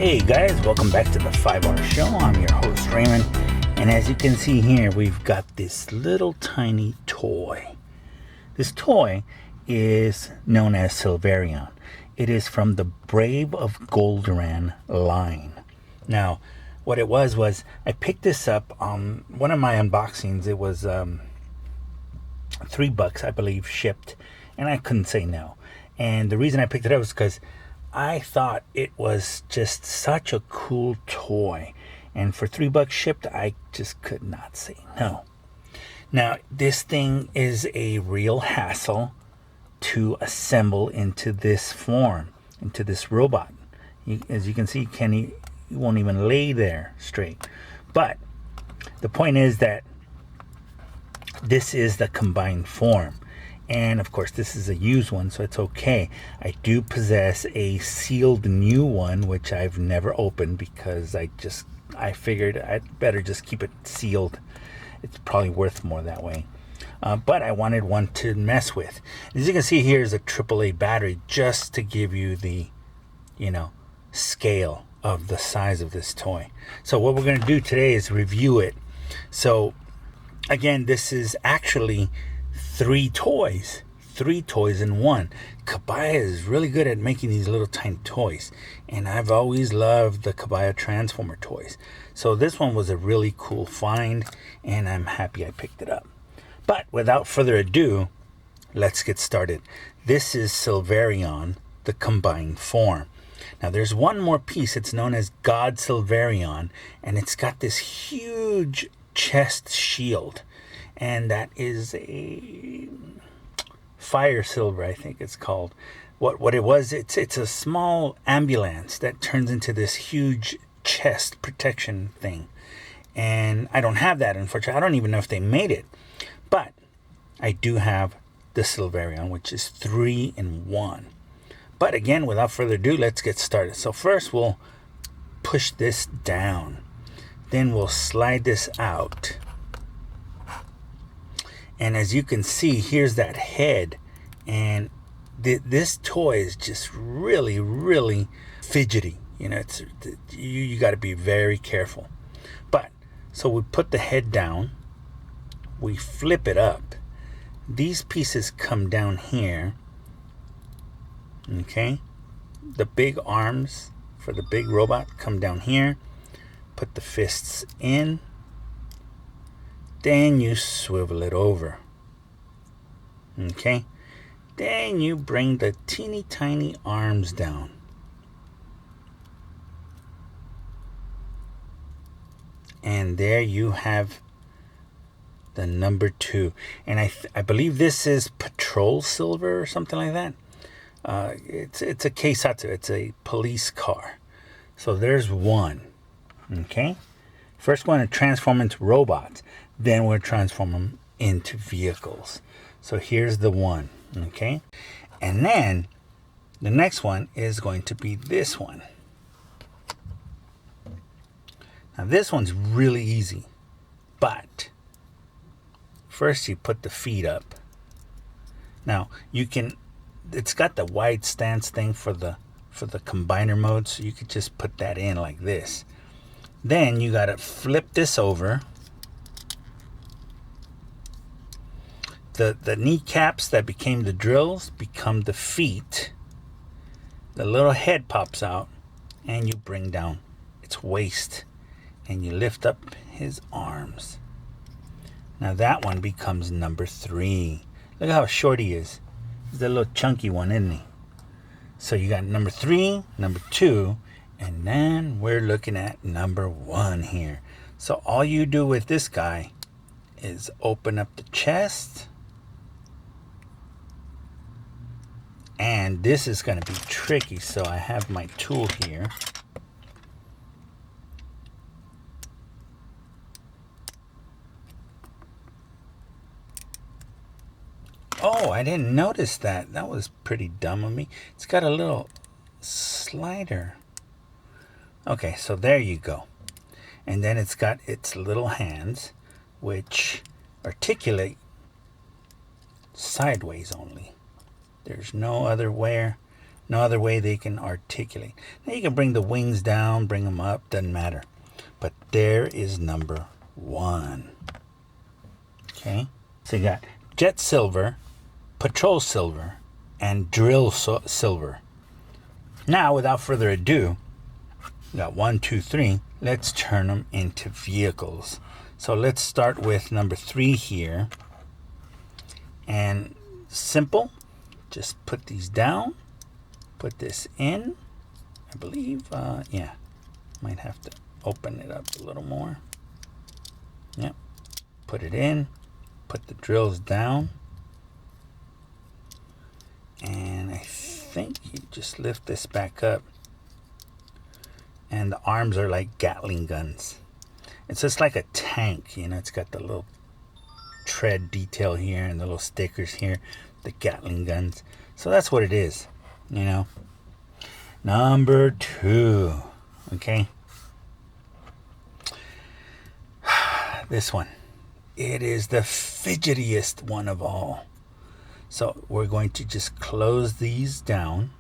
Hey guys, welcome back to the 5-Hour Show. I'm your host Raymond, and as you can see here, we've got this little tiny toy. This toy is known as Silverion. It is from the Brave of Goldoran line. Now, what it was I picked this up on one of my unboxings. It was $3, I believe, shipped, and I couldn't say no. And the reason I picked it up was because I thought it was just such a cool toy, and for $3 shipped, I just could not say no. Now, this thing is a real hassle to assemble into this form, into this robot. As you can see, Kenny won't even lay there straight. But the point is that this is the combined form. And of course, this is a used one, so it's okay. I do possess a sealed new one, which I've never opened because I figured I'd better just keep it sealed. It's probably worth more that way. But I wanted one to mess with. As you can see, here's a AAA battery just to give you the, scale of the size of this toy. So what we're going to do today is review it. So again, this is actually three toys in one. Kabaya is really good at making these little tiny toys, and I've always loved the Kabaya Transformer toys. So this one was a really cool find, and I'm happy I picked it up. But without further ado, let's get started. This is Silverion, the combined form. Now there's one more piece. It's known as God Silverion, and it's got this huge chest shield. And that is a fire silver, I think it's called. What it was, it's a small ambulance that turns into this huge chest protection thing. And I don't have that, unfortunately. I don't even know if they made it. But I do have the Silverion, which is 3 in 1. But again, without further ado, let's get started. So first we'll push this down. Then we'll slide this out. And as you can see, here's that head. And this toy is just really, really fidgety. You got to be very careful. But, so we put the head down. We flip it up. These pieces come down here. Okay? The big arms for the big robot come down here. Put the fists in. Then you swivel it over. Okay? Then you bring the teeny tiny arms down. And there you have the number 2. And I believe this is Patrol Silver or something like that. It's a Keisatsu. It's a police car. So there's one. Okay? First we're going to transform into robots. Then we'll transform them into vehicles. So here's the one, okay? And then the next one is going to be this one. Now this one's really easy, but first you put the feet up. Now it's got the wide stance thing for the combiner mode, so you could just put that in like this. Then you got to flip this over. The kneecaps that became the drills become the feet. The little head pops out, and you bring down its waist, and you lift up his arms. Now that one becomes number 3. Look how short he is. He's the little chunky one, isn't he? So you got number 3, number 2, and then we're looking at number 1 here. So all you do with this guy is open up the chest. And this is going to be tricky, so I have my tool here. Oh, I didn't notice that. That was pretty dumb of me. It's got a little slider. Okay, so there you go. And then it's got its little hands, which articulate sideways only. There's no other way No other way they can articulate. Now you can bring the wings down, bring them up, doesn't matter. But there is number 1. Okay, so you got Jet Silver, Patrol Silver, and Drill Silver. Now, without further ado, we got 1, 2, 3. Let's turn them into vehicles. So let's start with number 3 here. And simple, just put these down, put this in, I believe, yeah, might have to open it up a little more. Yep, put it in, put the drills down, and I think you just lift this back up, and the arms are like Gatling guns. It's just like a tank, you know, it's got the little tread detail here and the little stickers here, the Gatling guns. So that's what it is, you know. Number 2, okay. This one, it is the fidgetiest one of all. So we're going to just close these down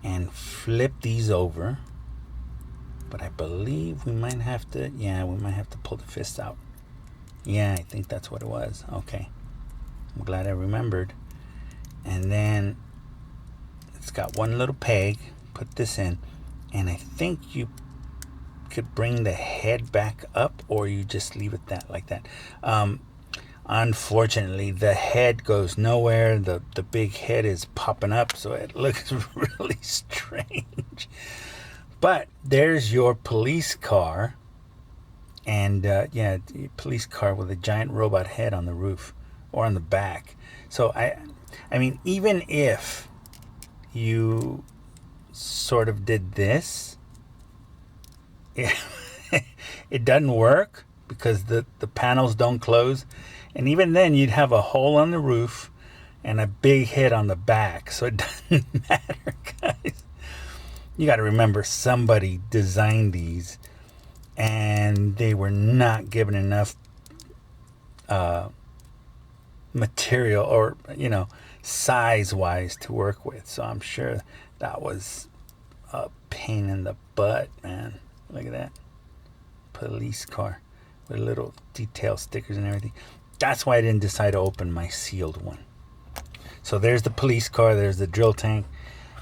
and flip these over. But I believe we might have to, yeah, we might have to pull the fist out. Yeah, I think that's what it was. Okay. I'm glad I remembered. And then it's got one little peg. Put this in. And I think you could bring the head back up, or you just leave it like that. Unfortunately, the head goes nowhere. The big head is popping up, so it looks really strange. But there's your police car, and yeah, the police car with a giant robot head on the roof or on the back. So I mean, even if you sort of did this, it doesn't work because the panels don't close, and even then you'd have a hole on the roof and a big head on the back. So it doesn't matter, guys. You got to remember, somebody designed these and they were not given enough material, or, you know, size wise to work with. So I'm sure that was a pain in the butt, man. Look at that police car with little detail stickers and everything. That's why I didn't decide to open my sealed one. So there's the police car, there's the drill tank.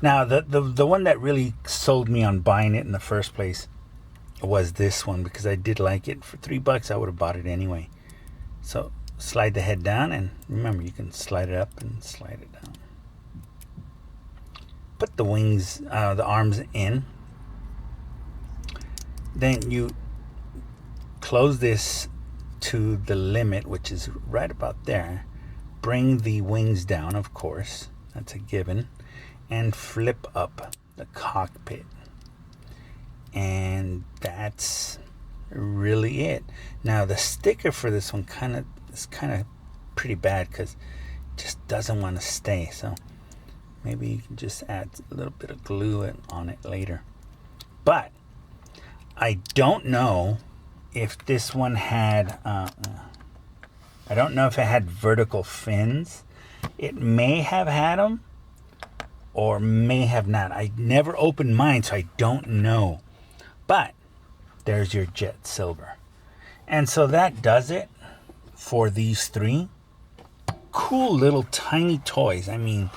Now the one that really sold me on buying it in the first place was this one, because I did like it. For $3 I would have bought it anyway. So slide the head down, and remember, you can slide it up and slide it down. Put the wings, the arms in. Then you close this to the limit, which is right about there. Bring the wings down, of course, that's a given, and flip up the cockpit. And that's really it. Now the sticker for this one is kind of pretty bad, because it just doesn't want to stay. So maybe you can just add a little bit of glue on it later. But I don't know if this one had, I don't know if it had vertical fins. It may have had them, or may have not. I never opened mine, so I don't know. But there's your Jet Silver. And so that does it for these 3. Cool little tiny toys. I mean,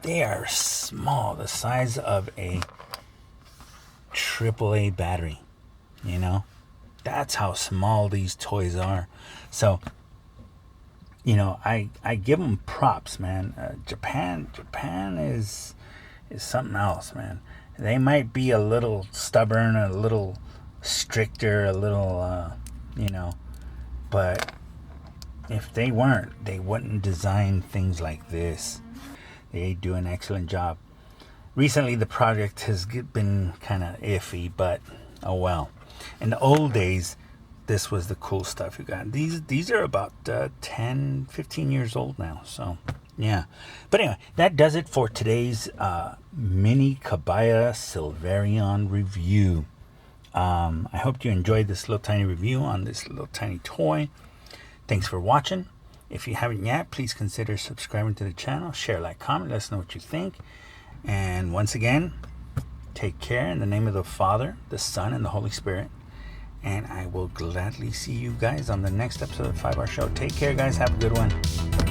they are small, the size of a AAA battery. You know, that's how small these toys are. So, you know, I give them props, man. Japan is something else, man. They might be a little stubborn, a little stricter, a little, you know, but if they weren't, they wouldn't design things like this. They do an excellent job. Recently, the project has been kind of iffy, but oh well. In the old days, this was the cool stuff you got. These are about 10, 15 years old now. So, yeah. But anyway, that does it for today's mini Kabaya Silverion review. I hope you enjoyed this little tiny review on this little tiny toy. Thanks for watching. If you haven't yet, please consider subscribing to the channel. Share, like, comment. Let us know what you think. And once again, take care in the name of the Father, the Son, and the Holy Spirit. And I will gladly see you guys on the next episode of the 5-Hour Show. Take care, guys. Have a good one.